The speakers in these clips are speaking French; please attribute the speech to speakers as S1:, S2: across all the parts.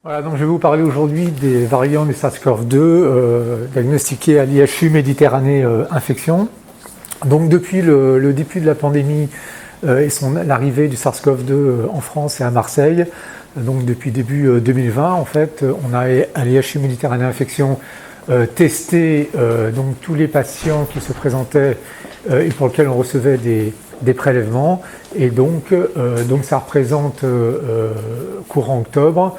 S1: Voilà, donc je vais vous parler aujourd'hui des variants du SARS-CoV-2 diagnostiqués à l'IHU Méditerranée Infection. Donc depuis le début de la pandémie et l'arrivée du SARS-CoV-2 en France et à Marseille, donc depuis début 2020 en fait, on a à l'IHU Méditerranée Infection testé donc tous les patients qui se présentaient et pour lesquels on recevait des prélèvements, et donc ça représente courant octobre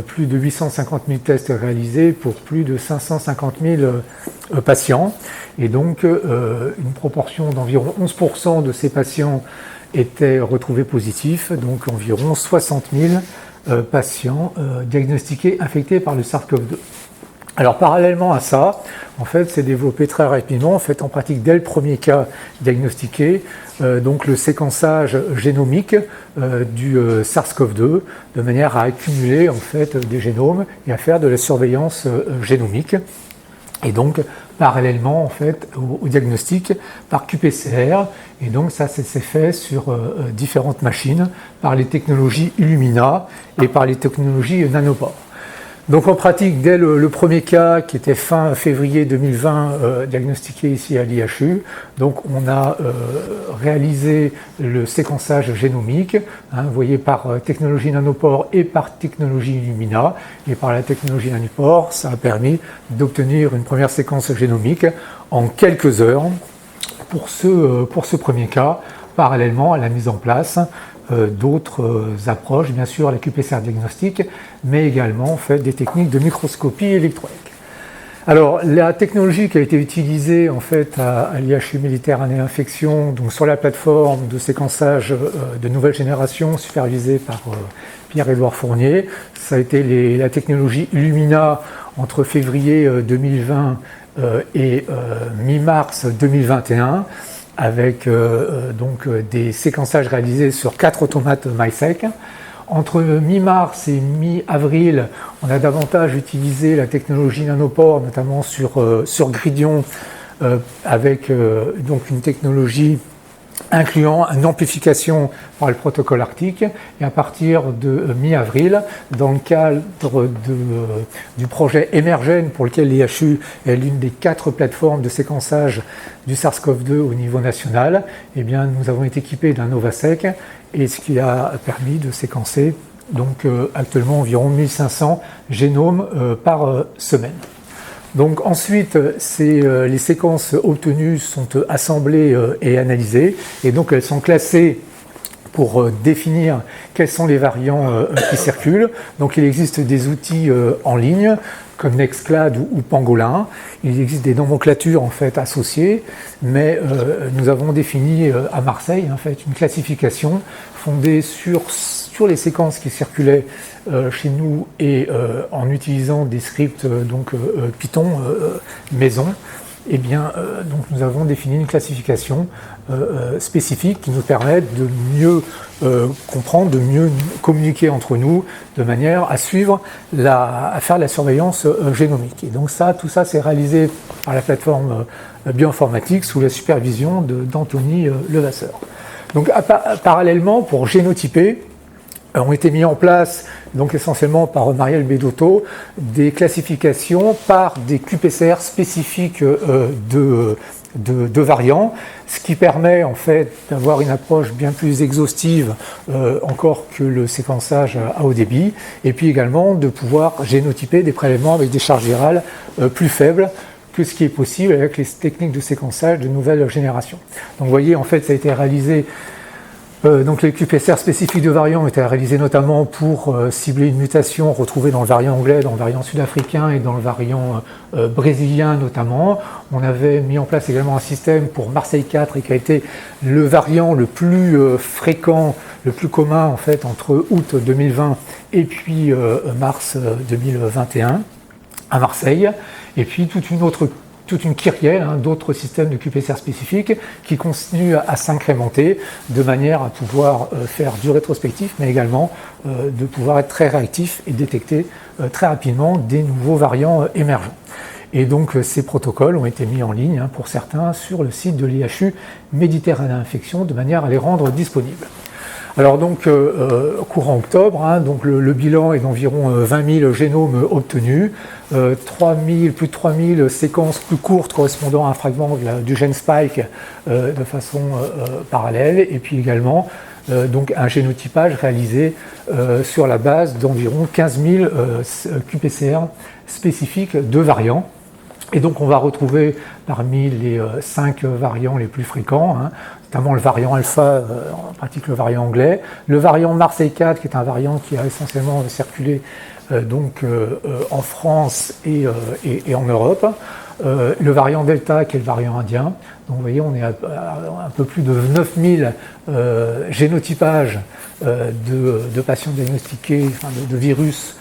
S1: plus de 850 000 tests réalisés pour plus de 550 000 patients, et donc une proportion d'environ 11% de ces patients étaient retrouvés positifs, donc environ 60 000 patients diagnostiqués infectés par le SARS-CoV-2. Alors parallèlement à ça, en fait, c'est développé très rapidement, en fait, en pratique dès le premier cas diagnostiqué, donc le séquençage génomique du SARS-CoV-2, de manière à accumuler en fait des génomes et à faire de la surveillance génomique. Et donc parallèlement en fait au diagnostic par qPCR, et donc ça s'est fait sur différentes machines par les technologies Illumina et par les technologies nanopores. Donc en pratique, dès le premier cas qui était fin février 2020 diagnostiqué ici à l'IHU, donc on a réalisé le séquençage génomique, vous voyez, par technologie nanopore et par technologie Illumina. Et par la technologie nanopore, ça a permis d'obtenir une première séquence génomique en quelques heures pour ce premier cas, parallèlement à la mise en place d'autres approches, bien sûr la qPCR diagnostic, mais également en fait, des techniques de microscopie électronique. Alors la technologie qui a été utilisée en fait à l'IHU Méditerranée Infection, donc sur la plateforme de séquençage de nouvelle génération supervisée par Pierre-Édouard Fournier, ça a été la technologie Illumina entre février 2020 et mi-mars 2021, avec des séquençages réalisés sur 4 automates MySeq. Entre mi-mars et mi-avril, on a davantage utilisé la technologie nanopore, notamment sur Gridion, avec donc une technologie incluant une amplification par le protocole Arctic. Et à partir de mi-avril, dans le cadre du projet Emergen, pour lequel l'IHU est l'une des 4 plateformes de séquençage du SARS-CoV-2 au niveau national, eh bien, nous avons été équipés d'un NovaSeq, et ce qui a permis de séquencer donc, actuellement environ 1500 génomes par semaine. Donc ensuite, les séquences obtenues sont assemblées et analysées, et donc elles sont classées pour définir quels sont les variants qui circulent. Donc il existe des outils en ligne comme Nextclad ou Pangolin. Il existe des nomenclatures en fait associées, mais nous avons défini à Marseille en fait une classification fondée sur les séquences qui circulaient chez nous et en utilisant des scripts Python maison. Eh bien, donc nous avons défini une classification spécifique qui nous permet de mieux comprendre, de mieux communiquer entre nous, de manière à à faire la surveillance génomique. Et donc tout ça, c'est réalisé par la plateforme bioinformatique sous la supervision d'Anthony Levasseur. Donc, parallèlement, pour génotyper, ont été mis en place, donc essentiellement par Marielle Bedotto, des classifications par des qPCR spécifiques de variants, ce qui permet en fait d'avoir une approche bien plus exhaustive encore que le séquençage à haut débit, et puis également de pouvoir génotyper des prélèvements avec des charges virales plus faibles que ce qui est possible avec les techniques de séquençage de nouvelle génération. Donc vous voyez, en fait, ça a été réalisé. Donc les qPCR spécifiques de variants ont été réalisés notamment pour cibler une mutation retrouvée dans le variant anglais, dans le variant sud-africain et dans le variant brésilien notamment. On avait mis en place également un système pour Marseille 4 et qui a été le variant le plus fréquent, le plus commun en fait entre août 2020 et puis mars 2021 à Marseille. Et puis toute une kyrielle d'autres systèmes de qPCR spécifiques qui continuent à s'incrémenter de manière à pouvoir faire du rétrospectif, mais également de pouvoir être très réactif et détecter très rapidement des nouveaux variants émergents. Et donc ces protocoles ont été mis en ligne pour certains sur le site de l'IHU Méditerranée Infection de manière à les rendre disponibles. Alors donc, courant octobre, hein, donc le bilan est d'environ 20 000 génomes obtenus, plus de 3000 séquences plus courtes correspondant à un fragment du gène Spike de façon parallèle, et puis également donc un génotypage réalisé sur la base d'environ 15 000 qPCR spécifiques de variants. Et donc on va retrouver parmi les 5 variants les plus fréquents, hein, notamment le variant alpha, en pratique le variant anglais, le variant Marseille 4 qui est un variant qui a essentiellement circulé en France et en Europe, le variant Delta qui est le variant indien. Donc vous voyez, on est à un peu plus de 9000 génotypages de patients diagnostiqués, enfin de virus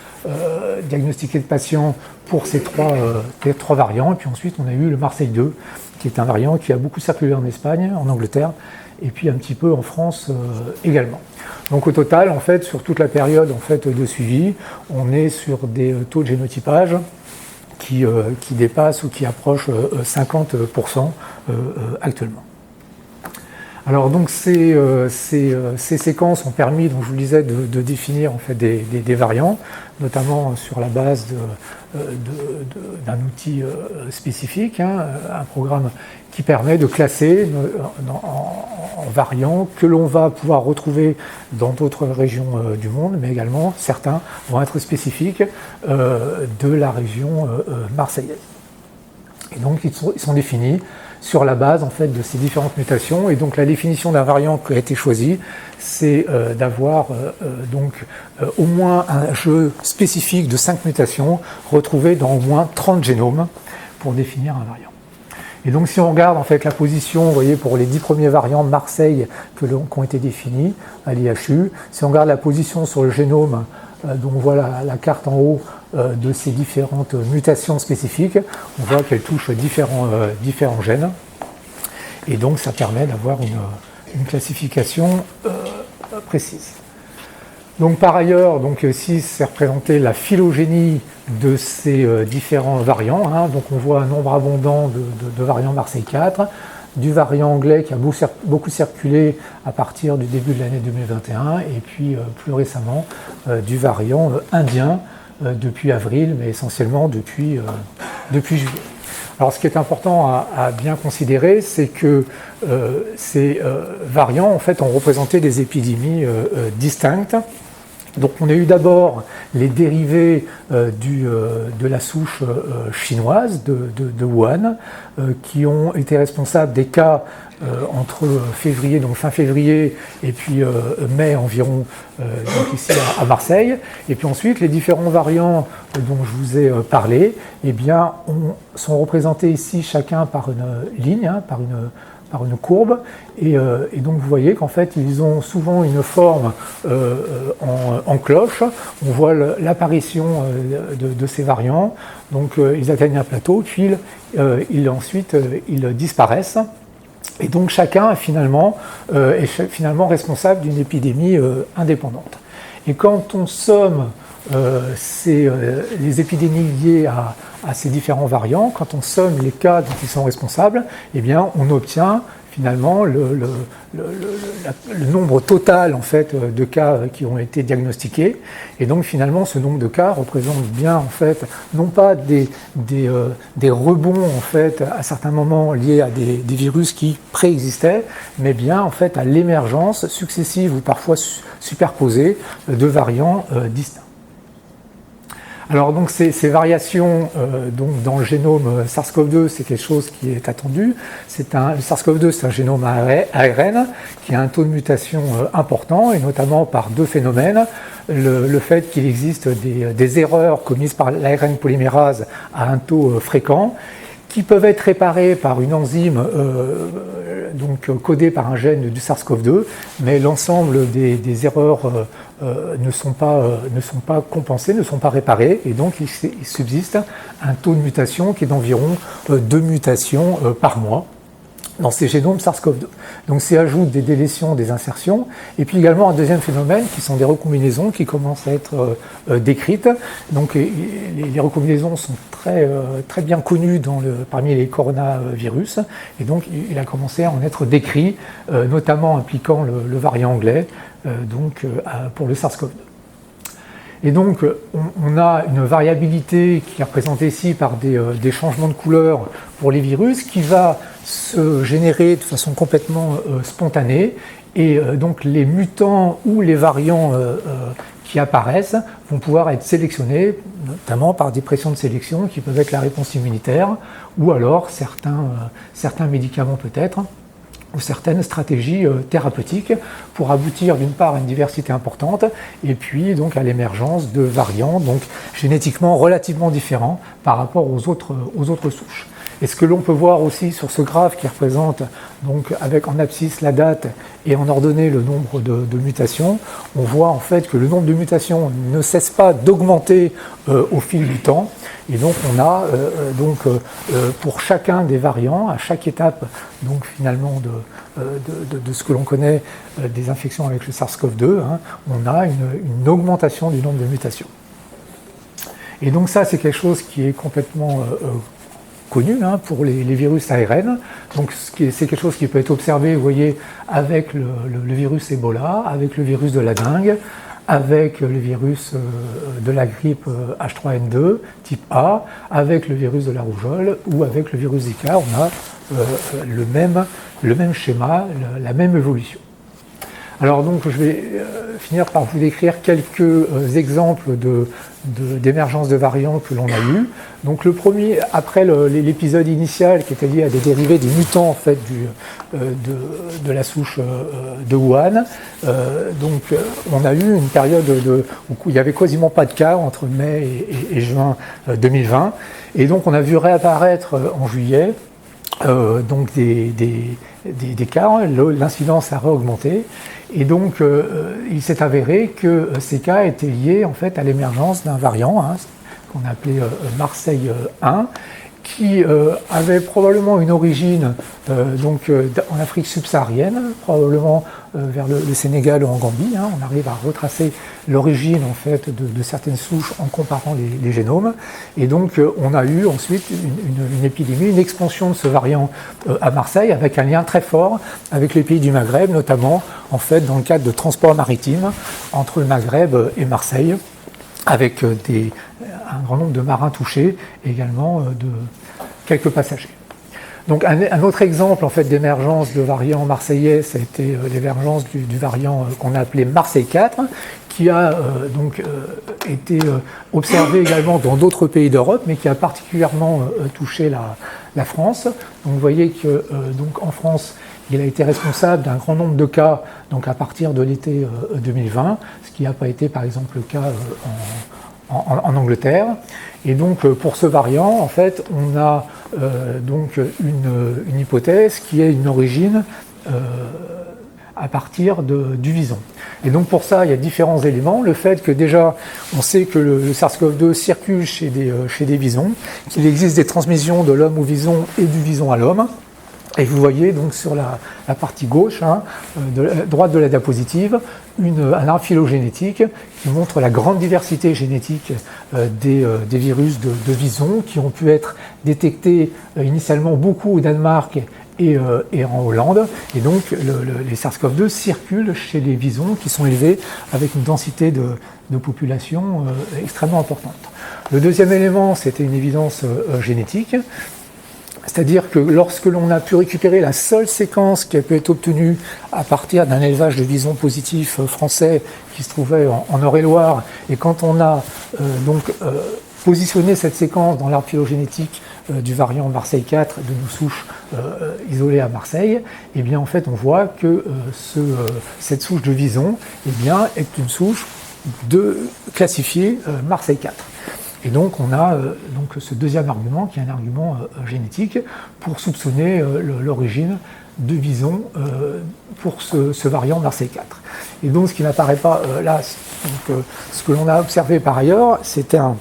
S1: diagnostiqués de patients pour ces trois variants. Et puis ensuite, on a eu le Marseille 2, qui est un variant qui a beaucoup circulé en Espagne, en Angleterre, et puis un petit peu en France également. Donc au total, en fait, sur toute la période de suivi, on est sur des taux de génotypage qui dépassent ou qui approchent 50% actuellement. Alors donc ces séquences ont permis, donc je vous le disais, de définir en fait des variants, notamment sur la base d'un outil spécifique, hein, un programme qui permet de classer en variants que l'on va pouvoir retrouver dans d'autres régions du monde, mais également certains vont être spécifiques de la région marseillaise. Et donc ils sont définis sur la base en fait de ces différentes mutations. Et donc la définition d'un variant qui a été choisi, c'est d'avoir au moins un jeu spécifique de 5 mutations retrouvées dans au moins 30 génomes pour définir un variant. Et donc si on regarde en fait la position, vous voyez, pour les 10 premiers variants Marseille qui ont été définis à l'IHU, si on regarde la position sur le génome, donc on voit la carte en haut de ces différentes mutations spécifiques, on voit qu'elles touchent différents gènes, et donc ça permet d'avoir une classification précise. Donc par ailleurs, ici c'est représenté la phylogénie de ces différents variants, hein. Donc on voit un nombre abondant de variants Marseille 4, du variant anglais qui a beaucoup circulé à partir du début de l'année 2021, et puis plus récemment du variant indien depuis avril, mais essentiellement depuis juillet. Alors ce qui est important à bien considérer, c'est que ces variants en fait ont représenté des épidémies distinctes. Donc on a eu d'abord les dérivés de la souche chinoise de Wuhan, qui ont été responsables des cas entre février, donc fin février, et puis mai environ, donc ici à Marseille. Et puis ensuite, les différents variants dont je vous ai parlé, eh bien, sont représentés ici chacun par une ligne, hein, par une courbe, et donc vous voyez qu'en fait ils ont souvent une forme en cloche. On voit l'apparition de ces variants, donc ils atteignent un plateau, puis ensuite ils disparaissent, et donc chacun est finalement responsable d'une épidémie indépendante. Et quand on somme les épidémies liées à ces différents variants, quand on somme les cas dont ils sont responsables, eh bien, on obtient finalement le nombre total en fait, de cas qui ont été diagnostiqués. Et donc finalement, ce nombre de cas représente bien en fait, non pas des rebonds en fait, à certains moments liés à des virus qui préexistaient, mais bien en fait, à l'émergence successive ou parfois superposée de variants distincts. Alors donc ces variations dans le génome SARS-CoV-2, c'est quelque chose qui est attendu. Le SARS-CoV-2, c'est un génome ARN qui a un taux de mutation important, et notamment par deux phénomènes. Le fait qu'il existe des erreurs commises par l'ARN polymérase à un taux fréquent, qui peuvent être réparées par une enzyme codée par un gène du SARS-CoV-2, mais l'ensemble des erreurs ne sont pas compensées, ne sont pas réparées, et donc il subsiste un taux de mutation qui est d'environ 2 mutations par mois dans ces génomes SARS-CoV-2. Donc s'y ajoutent des délétions, des insertions, et puis également un deuxième phénomène qui sont des recombinaisons qui commencent à être décrites. Donc les recombinaisons sont très bien connues parmi les coronavirus, et donc il a commencé à en être décrit, notamment impliquant le variant anglais, pour le SARS-CoV-2. Et donc, on a une variabilité qui est représentée ici par des changements de couleur pour les virus qui va se générer de façon complètement spontanée. Et donc, les mutants ou les variants qui apparaissent vont pouvoir être sélectionnés, notamment par des pressions de sélection qui peuvent être la réponse immunitaire ou alors certains médicaments peut-être, ou certaines stratégies thérapeutiques pour aboutir d'une part à une diversité importante et puis donc à l'émergence de variants donc génétiquement relativement différents par rapport aux autres souches. Et ce que l'on peut voir aussi sur ce graphe qui représente donc avec en abscisse la date et en ordonnée le nombre de mutations, on voit en fait que le nombre de mutations ne cesse pas d'augmenter au fil du temps. Et donc on a pour chacun des variants, à chaque étape donc finalement de ce que l'on connaît des infections avec le SARS-CoV-2, on a une augmentation du nombre de mutations. Et donc ça c'est quelque chose qui est complètement connu pour les virus ARN. Donc c'est quelque chose qui peut être observé, vous voyez, avec le virus Ebola, avec le virus de la dengue, avec le virus de la grippe H3N2 type A, avec le virus de la rougeole ou avec le virus Zika, on a le même schéma, la même évolution. Alors donc je vais finir par vous décrire quelques exemples d'émergence de variants que l'on a eu. Donc le premier, après l'épisode initial qui était lié à des dérivés des mutants en fait de la souche de Wuhan, on a eu une période où il n'y avait quasiment pas de cas entre mai et juin 2020, et donc on a vu réapparaître en juillet donc des cas, l'incidence a réaugmenté, et donc il s'est avéré que ces cas étaient liés en fait à l'émergence d'un variant qu'on appelait Marseille 1, qui avait probablement une origine en Afrique subsaharienne, probablement vers le Sénégal ou en Gambie. On arrive à retracer l'origine en fait de certaines souches en comparant les génomes. Et donc on a eu ensuite une épidémie, une expansion de ce variant à Marseille, avec un lien très fort avec les pays du Maghreb, notamment en fait dans le cadre de transports maritimes entre le Maghreb et Marseille, avec un grand nombre de marins touchés, et également de quelques passagers. Donc un autre exemple en fait d'émergence de variants marseillais, ça a été l'émergence du variant qu'on a appelé Marseille 4, qui a été observé également dans d'autres pays d'Europe, mais qui a particulièrement touché la France. Donc vous voyez que en France, il a été responsable d'un grand nombre de cas donc à partir de l'été 2020, ce qui n'a pas été par exemple le cas en Angleterre. Et donc pour ce variant, en fait, on a une hypothèse qui est une origine à partir du vison. Et donc pour ça, il y a différents éléments. Le fait que déjà, on sait que le SARS-CoV-2 circule chez des visons, qu'il existe des transmissions de l'homme au vison et du vison à l'homme. Et vous voyez donc sur la partie gauche, droite de la diapositive, un arbre phylogénétique qui montre la grande diversité génétique des virus de vison qui ont pu être détectés initialement beaucoup au Danemark et en Hollande. Et donc les SARS-CoV-2 circulent chez les visons qui sont élevés avec une densité de population extrêmement importante. Le deuxième élément, c'était une évidence génétique. C'est-à-dire que lorsque l'on a pu récupérer la seule séquence qui a pu être obtenue à partir d'un élevage de visons positifs français qui se trouvait en Eure-et-Loire, et quand on a positionné cette séquence dans l'arbre phylogénétique du variant Marseille 4 de nos souches isolées à Marseille, eh bien en fait on voit que cette souche de vison est une souche classifiée Marseille 4. Et donc on a ce deuxième argument qui est un argument génétique pour soupçonner l'origine de vison pour ce variant Marseille 4. Et donc ce qui n'apparaît pas là, ce que l'on a observé par ailleurs, c'était un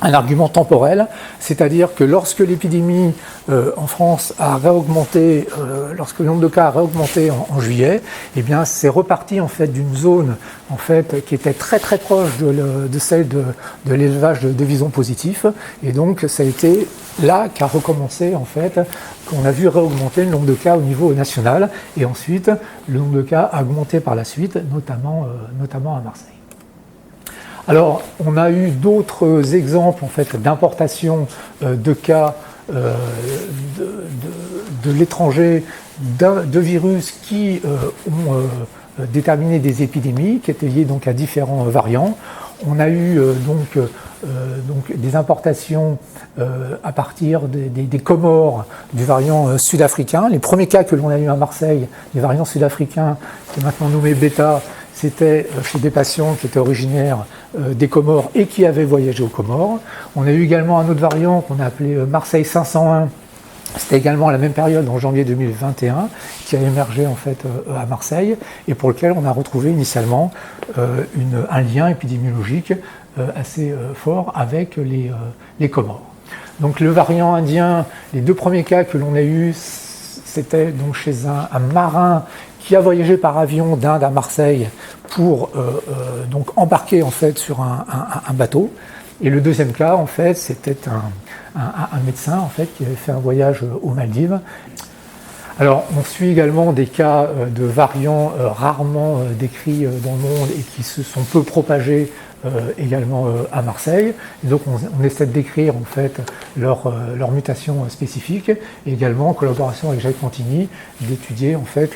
S1: un argument temporel, c'est-à-dire que lorsque l'épidémie en France a réaugmenté, lorsque le nombre de cas a réaugmenté en juillet, eh bien c'est reparti en fait d'une zone en fait qui était très très proche de celle de l'élevage de visons positifs, et donc ça a été là qu'a recommencé en fait, qu'on a vu réaugmenter le nombre de cas au niveau national, et ensuite le nombre de cas a augmenté par la suite, notamment à Marseille. Alors, on a eu d'autres exemples en fait, d'importation de cas de l'étranger, de virus qui ont déterminé des épidémies qui étaient liées donc, à différents variants. On a eu donc des importations à partir des Comores du variant sud-africain. Les premiers cas que l'on a eu à Marseille, les variants sud-africains, qui est maintenant nommé Beta, c'était chez des patients qui étaient originaires des Comores et qui avaient voyagé aux Comores. On a eu également un autre variant qu'on a appelé Marseille 501. C'était également à la même période, en janvier 2021, qui a émergé en fait à Marseille et pour lequel on a retrouvé initialement un lien épidémiologique assez fort avec les Comores. Donc le variant indien, les deux premiers cas que l'on a eus, c'était donc chez un marin qui a voyagé par avion d'Inde à Marseille pour donc embarquer en fait sur un bateau. Et le deuxième cas, en fait, c'était un médecin en fait qui avait fait un voyage aux Maldives. Alors, on suit également des cas de variants rarement décrits dans le monde et qui se sont peu propagés également à Marseille. Et donc, on essaie de décrire en fait leur mutation spécifique et également en collaboration avec Jacques Contigny d'étudier en fait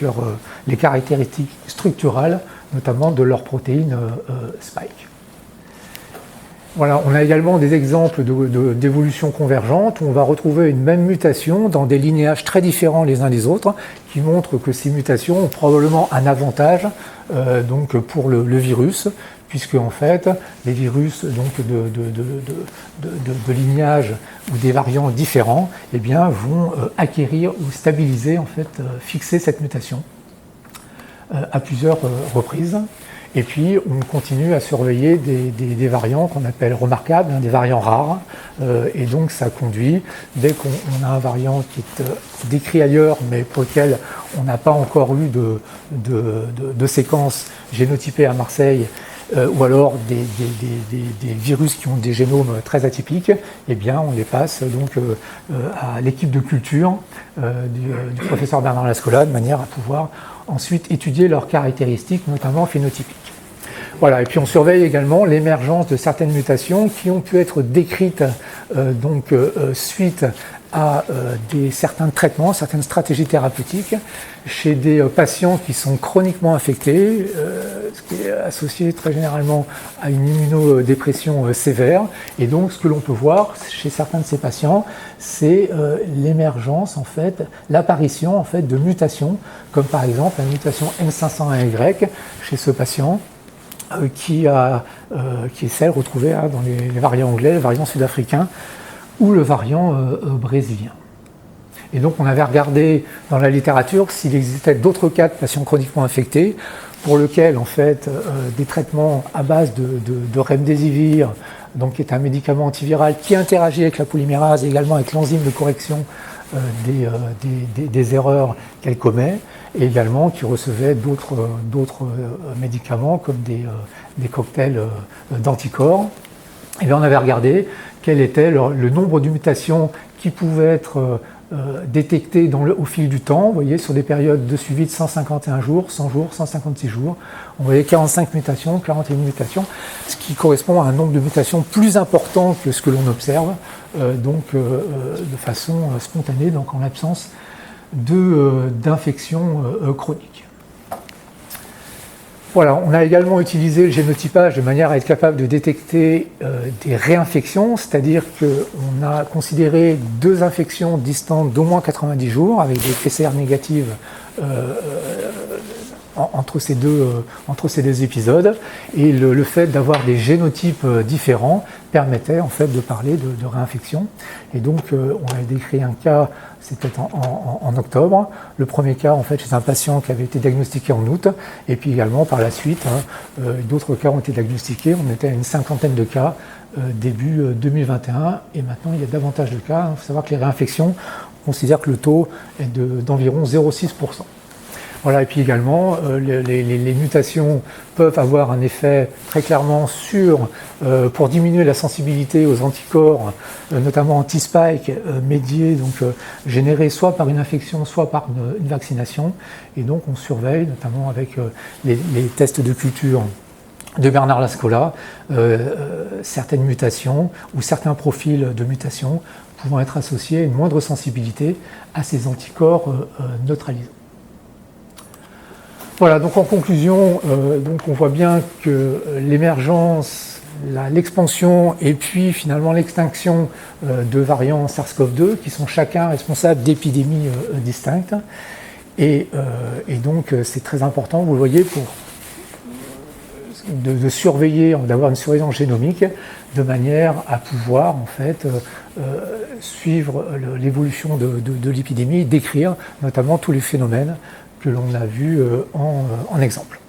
S1: les caractéristiques structurales, notamment de leurs protéines spike. Voilà, on a également des exemples d'évolution convergente où on va retrouver une même mutation dans des linéages très différents les uns des autres, qui montrent que ces mutations ont probablement un avantage donc pour le virus, puisque en fait les virus donc de lignage ou des variants différents, eh bien, vont acquérir ou stabiliser en fait fixer cette mutation à plusieurs reprises. Et puis, on continue à surveiller des variants qu'on appelle remarquables, des variants rares. Et donc, ça conduit, dès qu'on a un variant qui est décrit ailleurs, mais pour lequel on n'a pas encore eu de séquence génotypée à Marseille, ou alors des virus qui ont des génomes très atypiques, eh bien, on les passe donc à l'équipe de culture du professeur Bernard Lascola, de manière à pouvoir ensuite étudier leurs caractéristiques, notamment phénotypiques. Voilà, et puis on surveille également l'émergence de certaines mutations qui ont pu être décrites suite à certains traitements, certaines stratégies thérapeutiques chez des patients qui sont chroniquement infectés, ce qui est associé très généralement à une immunodépression sévère. Et donc ce que l'on peut voir chez certains de ces patients, c'est l'émergence, en fait, l'apparition en fait, de mutations, comme par exemple la mutation M501Y chez ce patient, qui est celle retrouvée dans les variants anglais, les variants sud-africains, ou le variant brésilien. Et donc on avait regardé dans la littérature s'il existait d'autres cas de patients chroniquement infectés pour lesquels en fait des traitements à base de remdesivir, donc qui est un médicament antiviral qui interagit avec la polymérase et également avec l'enzyme de correction des erreurs qu'elle commet, et également qui recevait d'autres médicaments comme des cocktails d'anticorps. Et bien on avait regardé quel était le nombre de mutations qui pouvaient être détectées au fil du temps. Vous voyez, sur des périodes de suivi de 151 jours, 100 jours, 156 jours, on voyait 45 mutations, 41 mutations, ce qui correspond à un nombre de mutations plus important que ce que l'on observe, de façon spontanée, donc en l'absence d'infection chronique. Voilà, on a également utilisé le génotypage de manière à être capable de détecter des réinfections, c'est-à-dire qu'on a considéré 2 infections distantes d'au moins 90 jours avec des PCR négatives entre ces deux épisodes, et le fait d'avoir des génotypes différents permettait en fait de parler de réinfection. Et donc on a décrit un cas, c'était en octobre, le premier cas en fait chez un patient qui avait été diagnostiqué en août, et puis également par la suite d'autres cas ont été diagnostiqués. On était à une 50aine de cas début 2021. Et maintenant, il y a davantage de cas. Il faut savoir que les réinfections, on considère que le taux est d'environ 0,6%. Voilà, et puis également, les mutations peuvent avoir un effet très clairement pour diminuer la sensibilité aux anticorps, notamment anti-spike, médiés, donc générés soit par une infection, soit par une vaccination. Et donc on surveille, notamment avec les tests de culture de Bernard Lascola, certaines mutations ou certains profils de mutations pouvant être associés à une moindre sensibilité à ces anticorps neutralisants. Voilà, donc en conclusion, on voit bien que l'émergence, l'expansion et puis finalement l'extinction de variants SARS-CoV-2 qui sont chacun responsables d'épidémies distinctes. Et donc c'est très important, vous le voyez, de surveiller, d'avoir une surveillance génomique de manière à pouvoir en fait suivre l'évolution de l'épidémie et décrire notamment tous les phénomènes que l'on a vus en exemple.